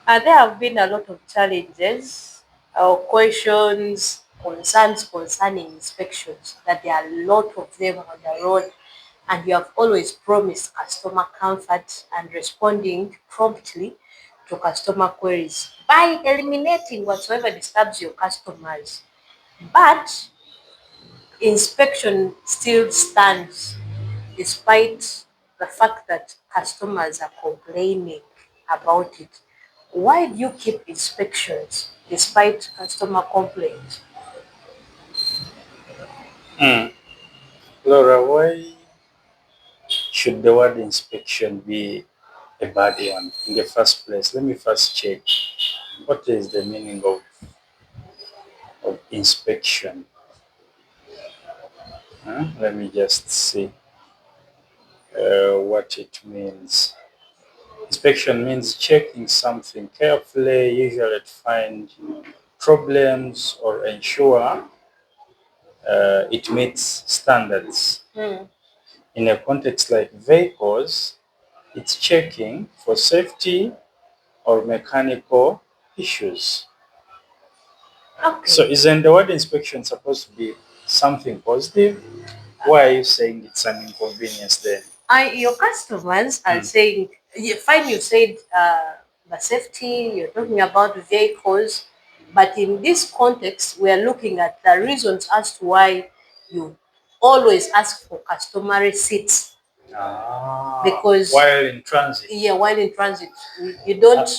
There have been a lot of challenges or questions, concerns concerning inspections, that there are a lot of them on the road, and you have always promised customer comfort and responding promptly to customer queries by eliminating whatsoever disturbs your customers. But inspection still stands despite the fact that customers are complaining about it. Why do you keep inspections despite customer complaints? Hmm. Laura, why should the word inspection be a bad one in the first place? Let me first check what is the meaning of inspection. Huh? Let me just see what it means. Inspection means checking something carefully, usually to find problems or ensure it meets standards. Hmm. In a context like vehicles, it's checking for safety or mechanical issues. So Okay. isn't the word inspection supposed to be something positive? Why are you saying it's an inconvenience then? Your customers are Hmm. saying, fine, you said the safety, you're talking about vehicles, but in this context, we are looking at the reasons as to why you always ask for customary seats, because While in transit. yeah, while in transit, you Uh, don't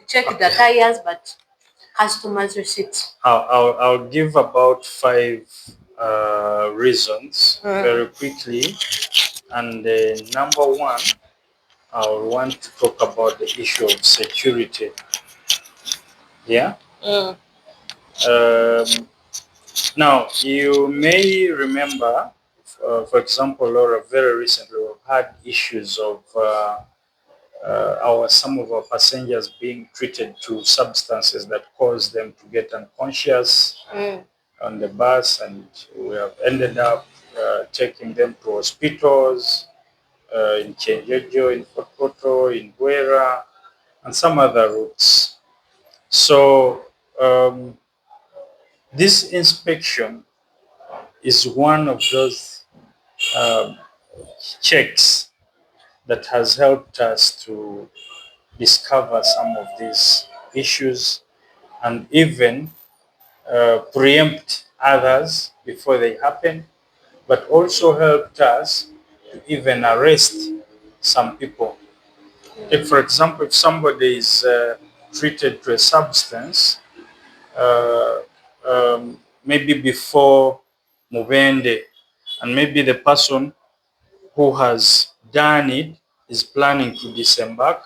check the okay. tires, but customers' receipts. I'll give about five reasons Mm. very quickly. And number one, I want to talk about the issue of security. Yeah. Mm. Um, Now, you may remember, for example, Laura, very recently we've had issues of our some of our passengers being treated to substances that cause them to get unconscious Mm. on the bus, and we have ended up taking them to hospitals in Chenjejo, in Fort Portal, in Guera, and some other routes. So this inspection is one of those um, checks that has helped us to discover some of these issues and even preempt others before they happen, but also helped us to even arrest some people. If, for example, if somebody is treated to a substance, uh, maybe before Mubende, and maybe the person who has done it is planning to disembark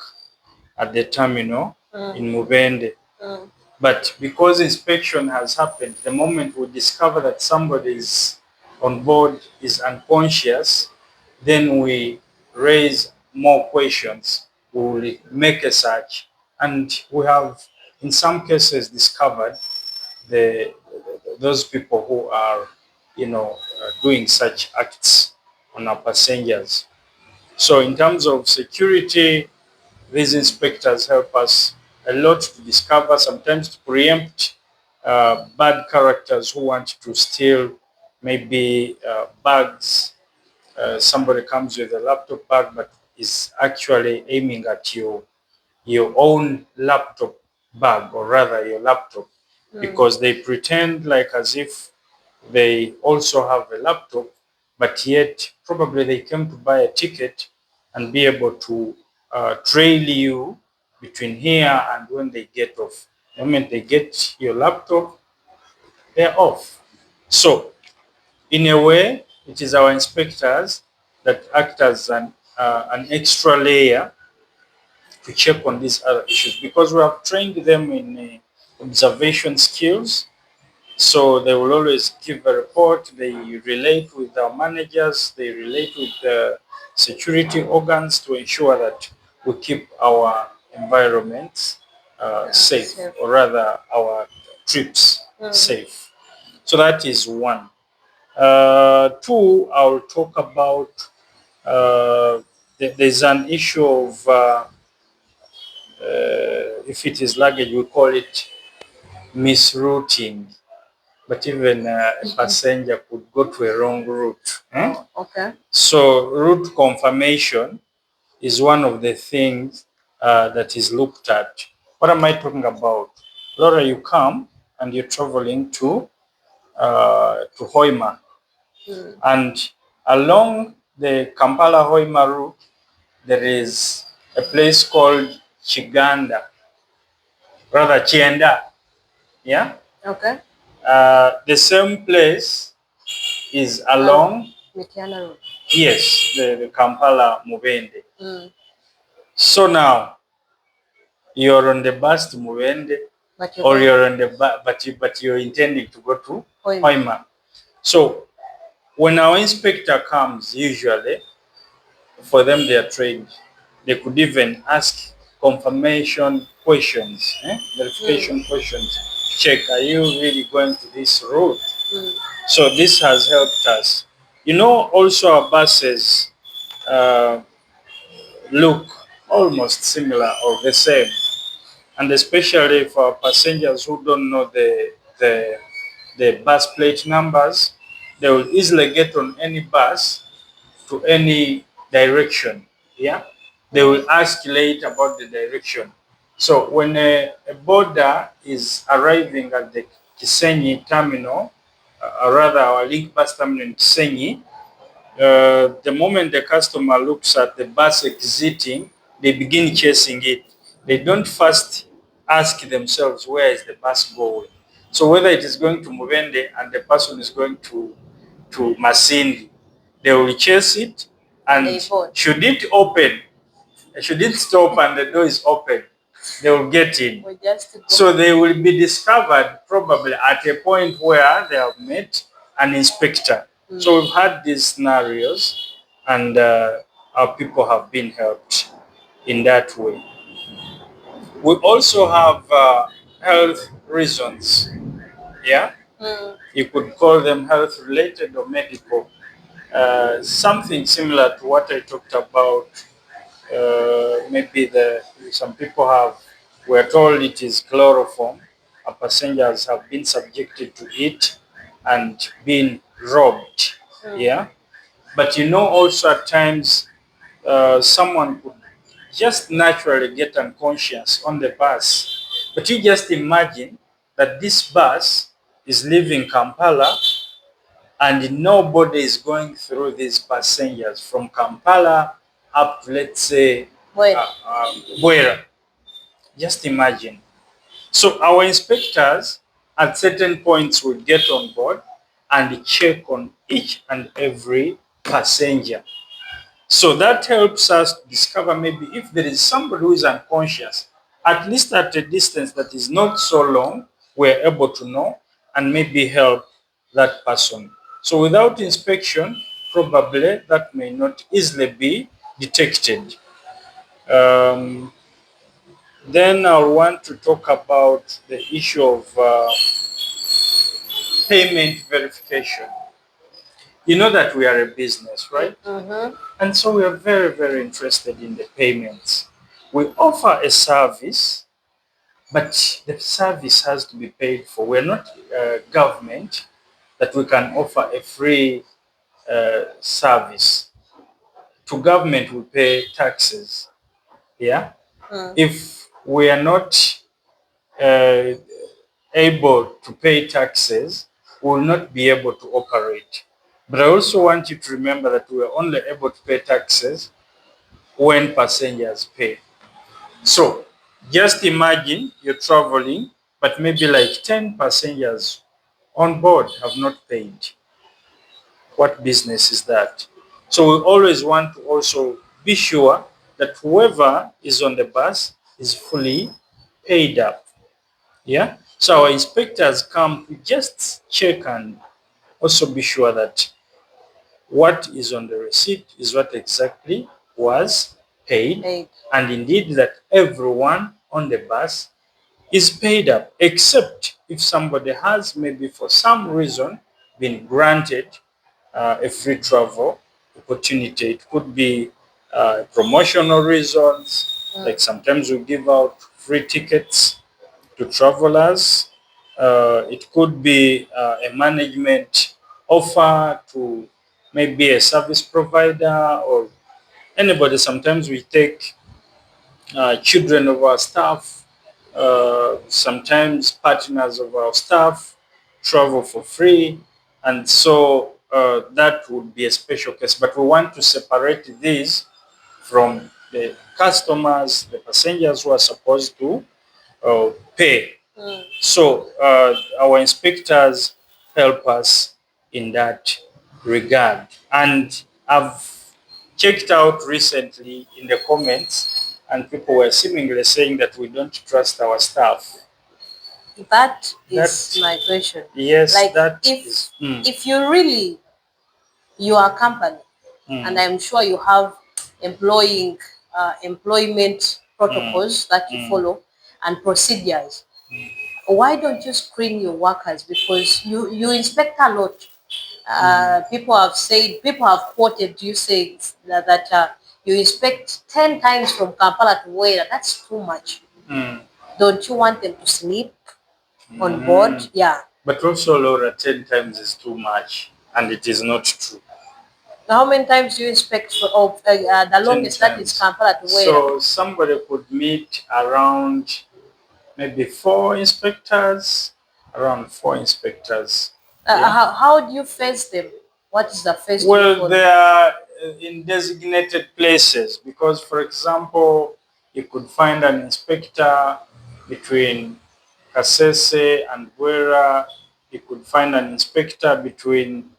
at the terminal in Mm. Mubende. Mm. But because inspection has happened, the moment we discover that somebody is on board is unconscious, then we raise more questions. We will make a search, and we have, in some cases, discovered the those people who are, doing such acts on our passengers. So in terms of security, these inspectors help us a lot to discover, sometimes to preempt bad characters who want to steal maybe bags. Somebody comes with a laptop bag but is actually aiming at your own laptop bag, or rather your laptop, Mm. because they pretend like as if they also have a laptop, but yet probably they came to buy a ticket and be able to trail you between here and when they get off. The moment they get your laptop, they're off. So, in a way, it is our inspectors that act as an extra layer to check on these other issues, because we have trained them in observation skills. So they will always give a report. They relate with our managers. They relate with the security organs to ensure that we keep our environments safe, Safe. or rather our trips Mm. safe. So that is one. Two, I'll talk about there's an issue of if it is luggage, we call it misrouting. But even a passenger could go to a wrong route. Oh, okay. So route confirmation is one of the things that is looked at. What am I talking about? Laura, you come and you're traveling to Hoima, and along the Kampala Hoima route, there is a place called Chiganda, rather Chienda. Yeah. Okay. The same place is along. Mitiana Road. Yes, the Kampala Mubende. So now you're on the bus to Mubende, or you're on the but you're intending to go to Hoima. So when our inspector comes, usually for them they are trained. They could even ask confirmation questions, verification questions. Check, are you really going to this route? So this has helped us. You know, also our buses look almost similar or the same. And especially for passengers who don't know the bus plate numbers, they will easily get on any bus to any direction. Yeah, they will ask late about the direction. So when a boarder is arriving at the Kisenyi terminal, or rather our link bus terminal in Kisenyi, the moment the customer looks at the bus exiting, they begin chasing it. They don't first ask themselves where is the bus going. So whether it is going to Mubende and the person is going to Masindi, they will chase it, and should it open, should it stop and the door is open, they will get in. So they will be discovered probably at a point where they have met an inspector. So we've had these scenarios, and our people have been helped in that way. We also have health reasons. Yeah, you could call them health related or medical. Something similar to what I talked about. Maybe some people were told it is chloroform. Our passengers have been subjected to it and been robbed. Yeah, but you know, also at times someone could just naturally get unconscious on the bus. But you just imagine that this bus is leaving Kampala and nobody is going through these passengers from Kampala up to, let's say, Bwera. Just imagine. So our inspectors at certain points will get on board and check on each and every passenger. So that helps us to discover maybe if there is somebody who is unconscious, at least at a distance that is not so long, we're able to know and maybe help that person. So without inspection, probably that may not easily be detected. Then I want to talk about the issue of payment verification. You know that we are a business, right? And so we are very, very interested in the payments. We offer a service, but the service has to be paid for. We're not government that we can offer a free service. To government, we pay taxes. Yeah. If we are not uh, able to pay taxes, we will not be able to operate. But I also want you to remember that we are only able to pay taxes when passengers pay. So just imagine you're traveling, but maybe like 10 passengers on board have not paid. What business is that? So we always want to also be sure that whoever is on the bus is fully paid up. Yeah. So our inspectors come to just check and also be sure that what is on the receipt is what exactly was paid, and indeed that everyone on the bus is paid up, except if somebody has maybe for some reason been granted a free travel opportunity. It could be promotional reasons, like sometimes we give out free tickets to travelers. It could be a management offer to maybe a service provider or anybody. Sometimes we take children of our staff, sometimes partners of our staff travel for free. And so that would be a special case. But we want to separate these from the customers, the passengers who are supposed to pay. So our inspectors help us in that regard. And I've checked out recently in the comments, and people were seemingly saying that we don't trust our staff. That is That my question. yes, Like that if is. if you really you are a company, and I'm sure you have employment protocols that you follow and procedures. Why don't you screen your workers? Because you inspect a lot. People have quoted you saying that you inspect 10 times from Kampala to Wera. That's too much. Don't you want them to sleep on board? Yeah. But also, Laura, 10 times is too much, and it is not true. How many times do you inspect the longest that is Kampala to Wera? So somebody could meet around maybe around four inspectors. How do you face them? What is the face? Well, they are in designated places because, for example, you could find an inspector between Kasese and Bwera. You could find an inspector between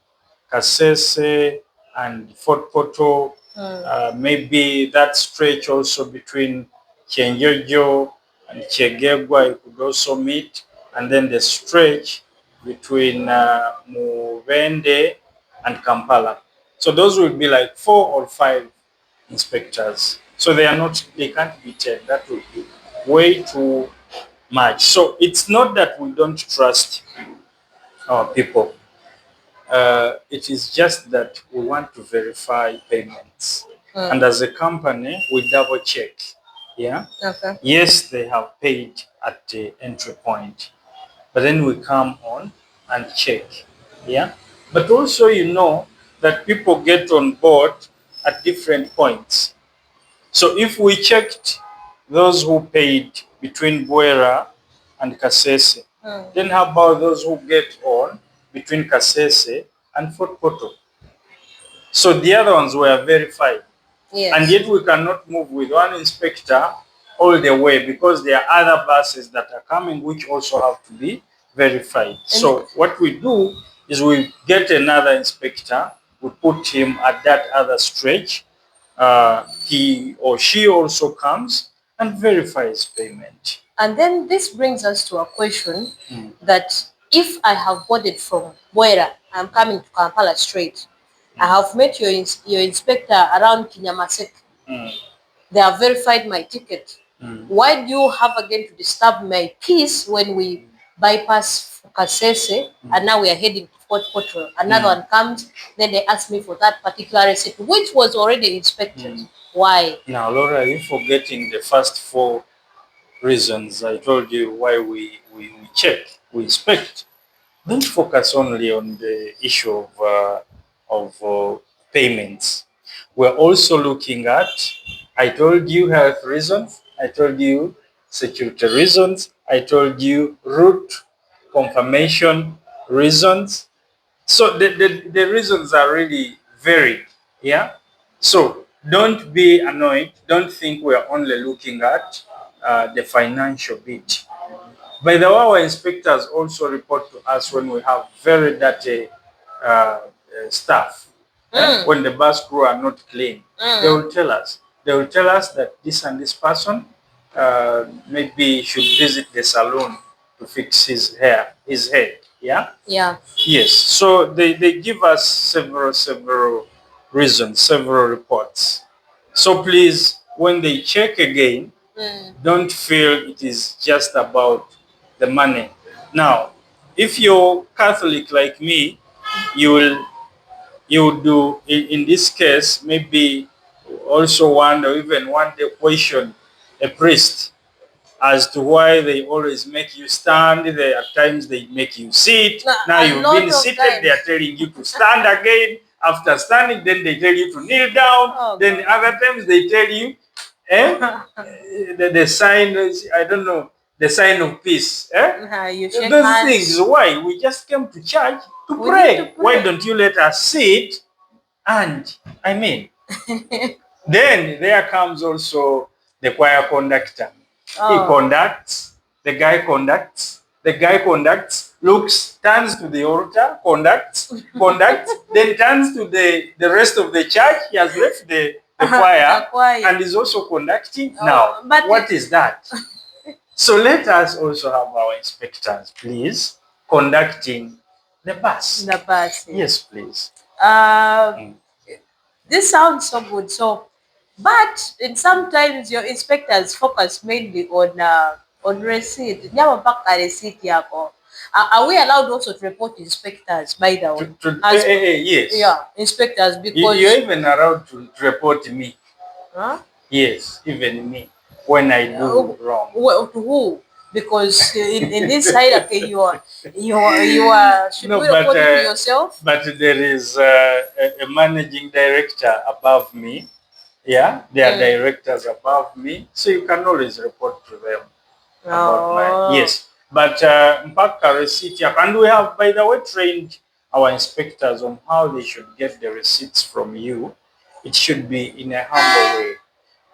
Kasese and Fort Poto. Maybe that stretch also between Kyenjojo and Chegegwa you could also meet. And then the stretch between Mubende and Kampala. So those will be like 4 or 5 inspectors. So they can't be 10. That would be way too much. So it's not that we don't trust our people. It is just that we want to verify payments. And as a company, we double check. Yeah. Okay. Yes, they have paid at the entry point, but then we come on and check. Yeah. But also, that people get on board at different points. So if we checked those who paid between Bwera and Kasese, then how about those who get on between Kasese and Fort Poto? So the other ones were verified. Yes. And yet we cannot move with one inspector all the way because there are other buses that are coming which also have to be verified. So what we do is we get another inspector, we put him at that other stretch. He or she also comes and verifies payment. And then this brings us to a question that if I have boarded from Bwera, I'm coming to Kampala straight. I have met your inspector around Kinyamasek. They have verified my ticket. Why do you have again to disturb my peace when we bypass Kasese and now we are heading to Fort Poto? Another one comes, then they ask me for that particular receipt, which was already inspected. Why? Now, Laura, you're forgetting the first 4 reasons I told you why we check, we inspect. Don't focus only on the issue of payments. We're also looking at, I told you health reasons, I told you security reasons, I told you route confirmation reasons. So the reasons are really varied. Yeah. So don't be annoyed. Don't think we're only looking at the financial bit. By the way, our inspectors also report to us when we have very dirty staff. When the bus crew are not clean, they will tell us. They will tell us that this and this person maybe should visit the salon to fix his head. Yeah. Yeah. Yes. So they give us several reasons, several reports. So please, when they check again, don't feel it is just about the money. Now, if you're Catholic like me, you will do in this case maybe also wonder, even one day question a priest as to why they always make you stand. At times they make you sit. Now A you've lot been of seated, they are times. telling you to stand again. After standing, then they tell you to kneel down. Oh Then God. other times they tell you, the sign is, I don't know, the sign of peace. You shake Those things. hands. Why? We just came to church to We need to pray. Why pray. don't you let us sit? And I mean, then there comes also the choir conductor. He Oh. conducts, the guy conducts, looks, turns to the altar, conducts, then turns to the rest of the church. He has left the choir choir. and is also conducting. Oh, Now, but what is that? So let us also have our inspectors, please, conducting the bus. The bus. Yes, please. This sounds so good. So, but in sometimes your inspectors focus mainly on receipt. Nyama mpaka receipt yako. Are we allowed also to report inspectors, by the way? Yes. Yeah, inspectors, because You're even allowed to report me. huh? Yes, even me when I do wrong. To who? Because in this hierarchy, you are. Should No, we report it to yourself? but there is a managing director above me. Yeah, there are directors above me, so you can always report to them about my yes. But mpaka receipt, and we have, by the way, trained our inspectors on how they should get the receipts from you. It should be in a humble way.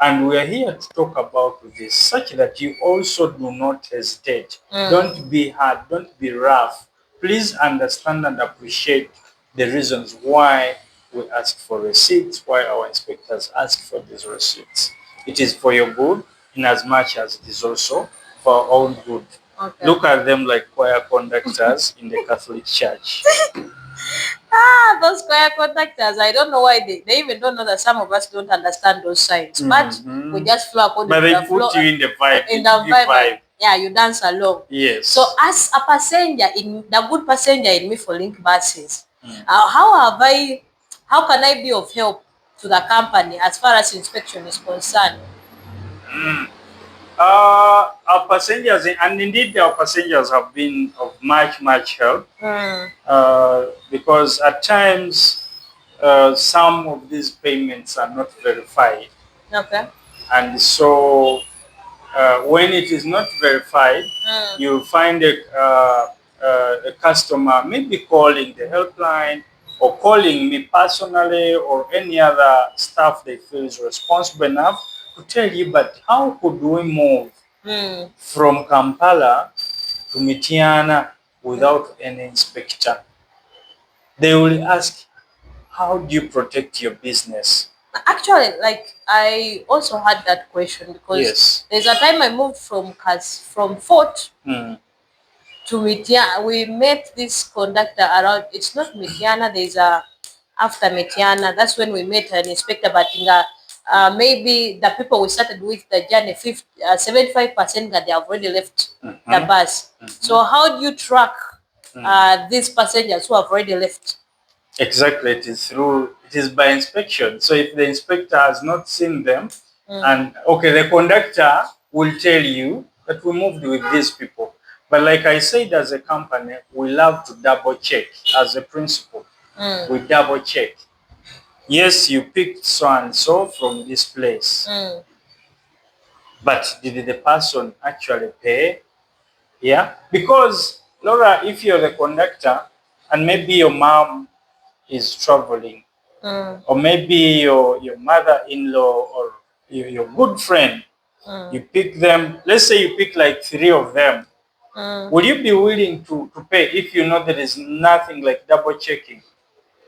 And we are here to talk about this such that you also do not hesitate. Don't be hard, don't be rough. Please understand and appreciate the reasons why we ask for receipts, why our inspectors ask for these receipts. It is for your good in as much as it is also for our own good. Okay. Look at them like choir conductors in the Catholic Church. Those choir conductors, I don't know why they even don't know that some of us don't understand those signs. But we just flow according But to they the flow. put you in the vibe. In the vibe. Yeah, you dance along. Yes. So as a passenger, in the good passenger in me for link buses, how can I be of help to the company as far as inspection is concerned? Our passengers, and indeed our passengers have been of much help because at times some of these payments are not verified. Okay. And so when it is not verified, you'll find a customer maybe calling the helpline or calling me personally or any other staff they feel is responsible enough to tell you, but how could we move from Kampala to Mityana without any inspector? They will ask, how do you protect your business? Actually, like I also had that question because Yes. there's a time I moved from Fort to Mityana. We met this conductor around. It's not Mityana. There's a after Mityana. That's when we met an inspector. But maybe the people we started with the journey, 75% that they have already left the bus. So how do you track these passengers who have already left? Exactly, it is by inspection. So if the inspector has not seen them, and okay, the conductor will tell you that we moved with these people. But like I said, as a company, we love to double check as a principle. We double check. Yes, you picked so and so from this place. But did the person actually pay? Yeah. Because Laura, if you're the conductor and maybe your mom is traveling, or maybe your mother-in-law or your good friend, you pick them, let's say you pick like 3 of them, will you be willing to pay if you know there is nothing like double checking?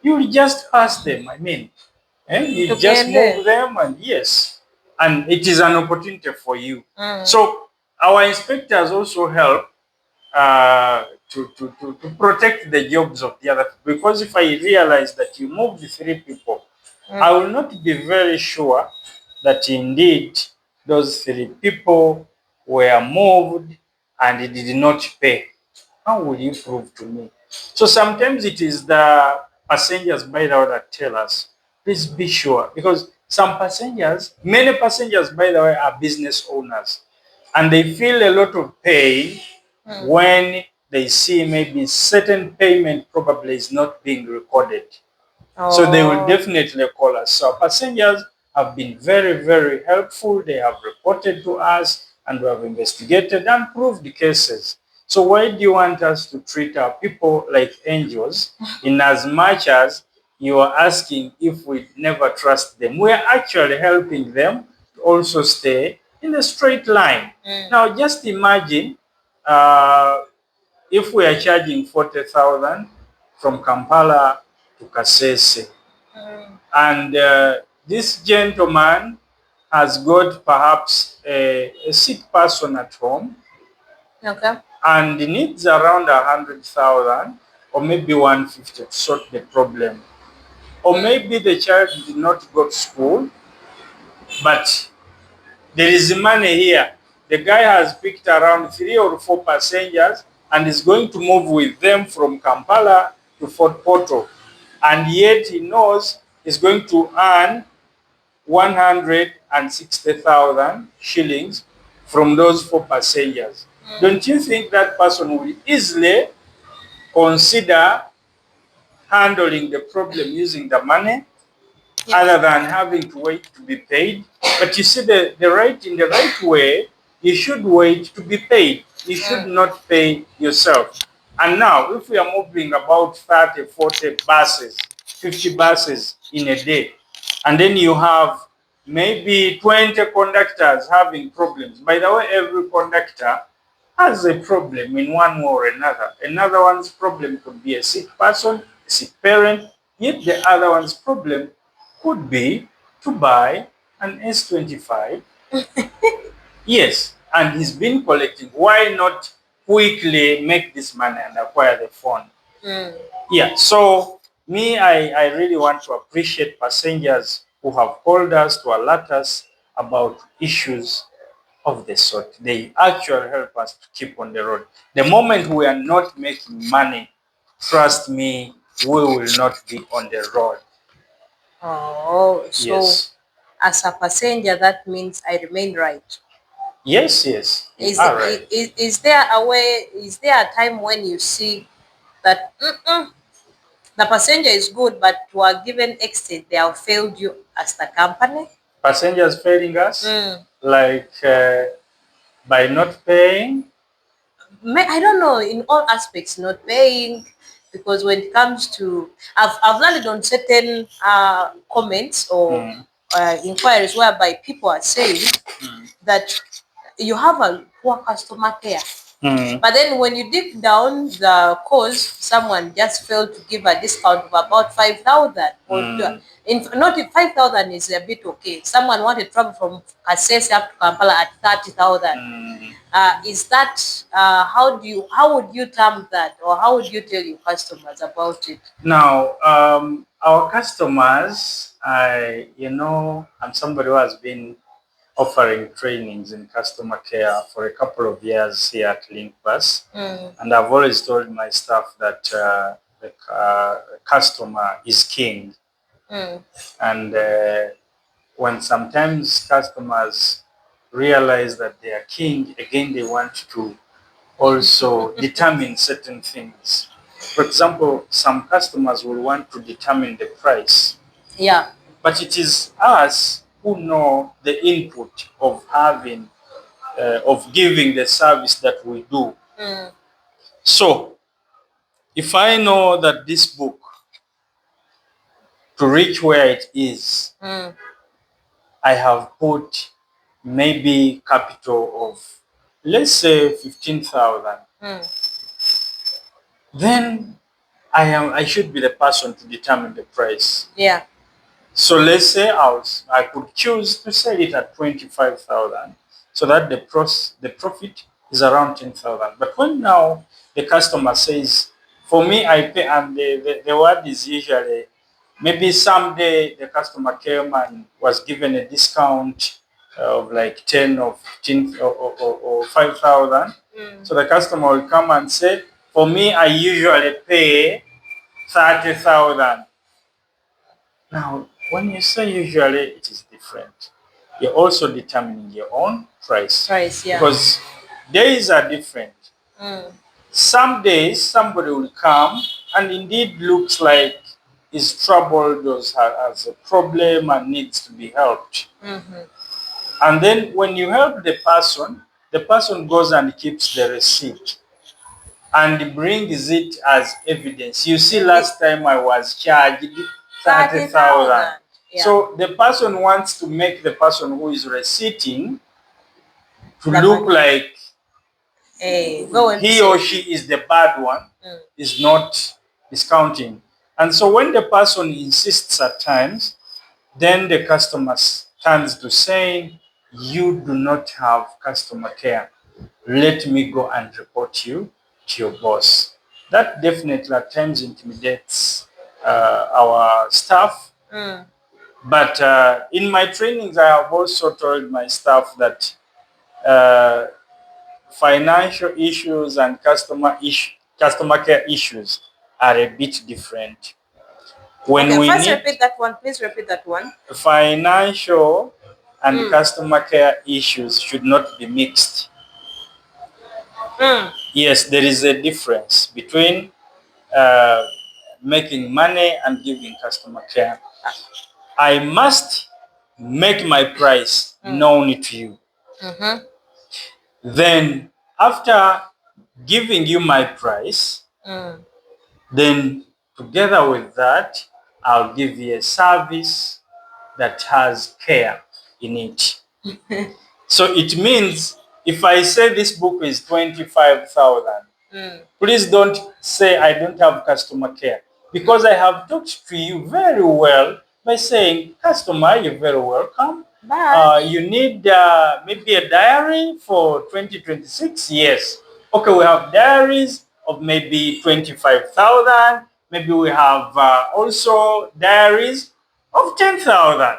You will just pass them, I mean, you just move them, and yes, and it is an opportunity for you. So our inspectors also help to protect the jobs of the other people. Because if I realize that you moved 3 people, I will not be very sure that indeed those 3 people were moved and did not pay. How will you prove to me? So sometimes it is the passengers, by the way, that tell us, please be sure. Because many passengers, by the way, are business owners. and they feel a lot of pain when they see maybe certain payment probably is not being recorded. So they will definitely call us. So passengers have been very, very helpful. They have reported to us and we have investigated and proved the cases. So why do you want us to treat our people like angels in as much as you are asking if we never trust them? We are actually helping them to also stay in a straight line. Now just imagine if we are charging 40,000 from Kampala to Kasese, and this gentleman has got perhaps a sick person at home, Okay. and needs around 100,000 or maybe 150 to sort the problem. Or maybe the child did not go to school, but there is money here. The guy has picked around 3 or 4 passengers and is going to move with them from Kampala to Fort Portal. And yet he knows he's going to earn 160,000 shillings from those 4 passengers. Don't you think that person will easily consider handling the problem using the money other than having to wait to be paid? But you see, the right in the right way, you should wait to be paid. You should not pay yourself. And now, if we are moving about 30, 40 buses, 50 buses in a day, and then you have maybe 20 conductors having problems. By the way, every conductor has a problem in one way or another. Another one's problem could be a sick person, a sick parent, yet the other one's problem could be to buy an S25. Yes, and he's been collecting. Why not quickly make this money and acquire the phone? Yeah, so me, I really want to appreciate passengers who have called us to alert us about issues of the sort. They actually help us to keep on the road. The moment we are not making money, trust me, we will not be on the road. Oh, so Yes. as a passenger, that means I remain right. Yes, yes. You Is, are right. is there a way, is there a time when you see that the passenger is good, but to a given extent, they have failed you as the company? Passengers failing us, like by not paying. I don't know, in all aspects, not paying, because when it comes to, I've landed on certain comments or inquiries whereby people are saying that you have a poor customer care. But then when you dig down the cause, someone just failed to give a discount of about 5,000 or not if 5,000 is a bit okay. Someone wanted to travel from Kasese up to Kampala at 30,000. Is that how would you term that, or how would you tell your customers about it? Now, our customers, I'm somebody who has been offering trainings in customer care for a couple of years here at Linkbus. And I've always told my staff that the customer is king. And when sometimes customers realize that they are king, again, they want to also determine certain things. For example, some customers will want to determine the price. Yeah. But it is us who know the input of having, of giving the service that we do. So, if I know that this book, to reach where it is, I have put maybe capital of, let's say, 15,000, then I should be the person to determine the price. Yeah. So let's say I could choose to sell it at 25,000, so that the profit is around 10,000. But when now the customer says, for me, I pay, and the word is usually, maybe someday the customer came and was given a discount of like 10 or 15 or 5,000. So the customer will come and say, for me, I usually pay 30,000. Now, when you say usually, it is different. you're also determining your own price. Price, yeah. Because days are different. Some days somebody will come and indeed looks like is troubled or has a problem and needs to be helped. And then when you help the person goes and keeps the receipt and brings it as evidence. You see, last time I was charged 30,000. Yeah. So the person wants to make the person who is receipting to The look money. like Go and he say. or she is the bad one, is not discounting. And so when the person insists at times, then the customer turns to saying, you do not have customer care. Let me go and report you to your boss. That definitely at times intimidates our staff. But in my trainings, I have also told my staff that financial issues and customer care issues are a bit different. When Okay, we first need repeat that one. Please repeat that one. financial and customer care issues should not be mixed. Yes, there is a difference between making money and giving customer care. I must make my price known to you. Then after giving you my price, then together with that, I'll give you a service that has care in it. So it means if I say this book is 25,000, please don't say I don't have customer care, because I have talked to you very well by saying, customer, you're very welcome. You need maybe a diary for 2026? Yes. Okay, we have diaries of maybe 25,000. Maybe we have also diaries of 10,000.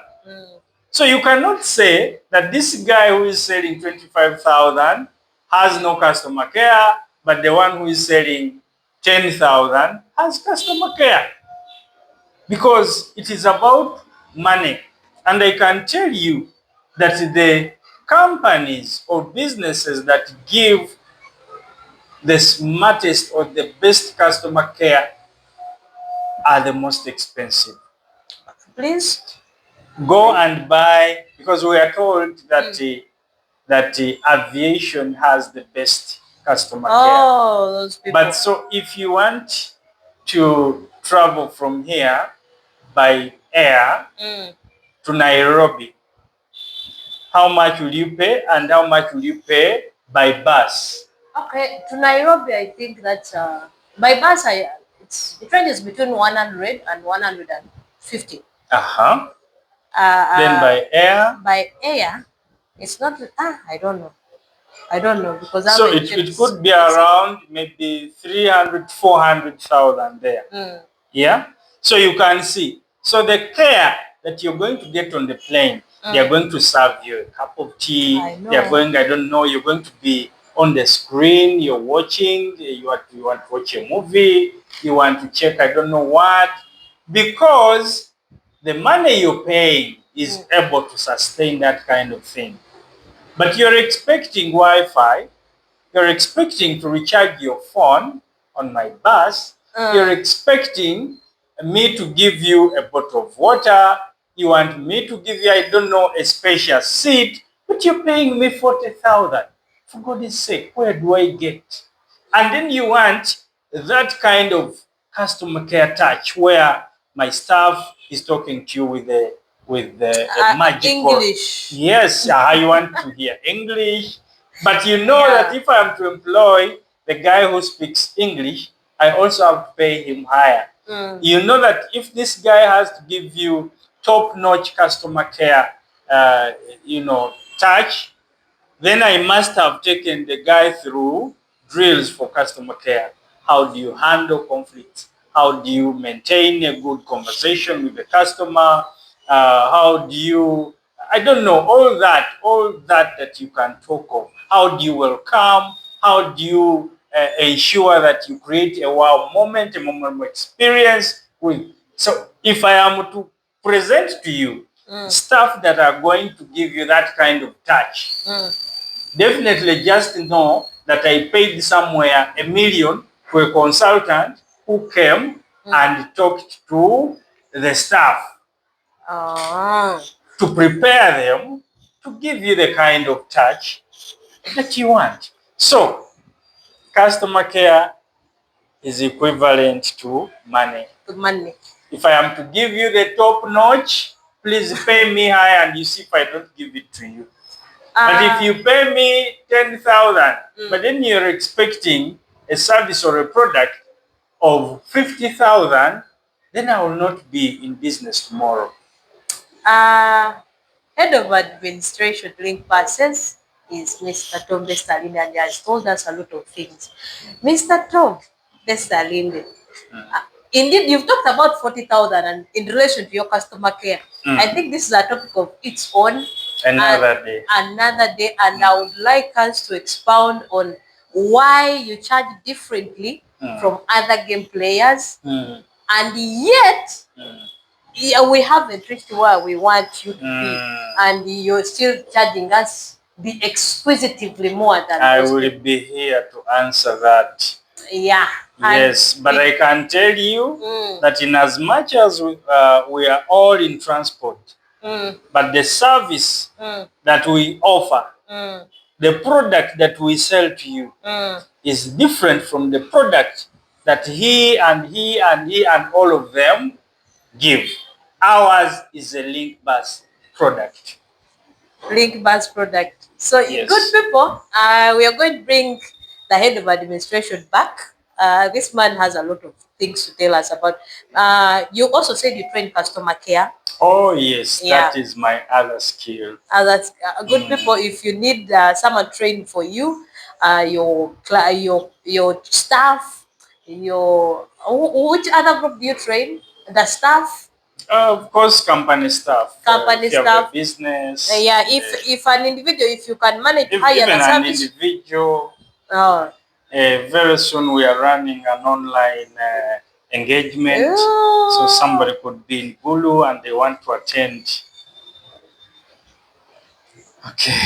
So you cannot say that this guy who is selling 25,000 has no customer care, but the one who is selling 10,000 has customer care, because it is about money. And I can tell you that the companies or businesses that give the smartest or the best customer care are the most expensive. Please. Go and buy, because we are told that aviation has the best customer care. Those people. But so if you want to travel from here by air to Nairobi, how much will you pay, and how much will you pay by bus? Okay, to Nairobi, I think that by bus, it ranges between 100 and 150. Then by air? By air, it's not. I don't know. I don't know, because so it could be around maybe 300, 400,000 there. Yeah. So you can see. So the care that you're going to get on the plane, they are going to serve you a cup of tea. They are going, I don't know, you're going to be on the screen, you're watching, you want to watch a movie, you want to check, I don't know what, because the money you're paying is able to sustain that kind of thing. But you're expecting Wi-Fi, you're expecting to recharge your phone on my bus, you're expecting me to give you a bottle of water, you want me to give you, I don't know, a spacious seat, but you're paying me 40,000. For goodness sake, where do I get? And then you want that kind of customer care touch where my staff is talking to you with the magical English. Yes, I want to hear English. But you know that if I am to employ the guy who speaks English, I also have to pay him higher. You know that if this guy has to give you top-notch customer care, touch, then I must have taken the guy through drills for customer care. How do you handle conflicts? How do you maintain a good conversation with the customer? How do you, I don't know, all that you can talk of. How do you welcome? How do you ensure that you create a wow moment, a moment of experience with? So if I am to present to you Staff that are going to give you that kind of touch. Definitely just know that I paid somewhere $1 million to a consultant who came and talked to the staff to prepare them to give you the kind of touch that you want. So, customer care is equivalent to money. Money. If I am to give you the top notch, please pay me high and you see if I don't give it to you. But if you pay me 10,000, but then you're expecting a service or a product of 50,000, then I will not be in business tomorrow. Head of Administration Link Passes is Mr. Tom Bestalinde, and he has told us a lot of things. Mr. Tom Bestalinde, indeed, you've talked about 40,000 and in relation to your customer care. I think this is a topic of its own. Another day. And I would like us to expound on why you charge differently from other game players, and yet we haven't reached where we want you to be, and you're still charging us the exquisitively more than I will be here to answer that. Yeah. Yes, but I can tell you that in as much as we are all in transport, but the service that we offer, the product that we sell to you is different from the product that he and all of them give. Ours is a Link Bus product. Link Bus product. So, yes. Good people, we are going to bring the head of administration back. This man has a lot of things to tell us about. You also said you train customer care. Oh yes, that is my other skill. That's good people. If you need someone trained for you, your staff, which other group do you train? The staff. Of course, company staff. Company staff. Have a business. Yeah, if an individual, if you can manage to hire even the service. An individual. Very soon we are running an online engagement. So somebody could be in Bulu and they want to attend. Okay.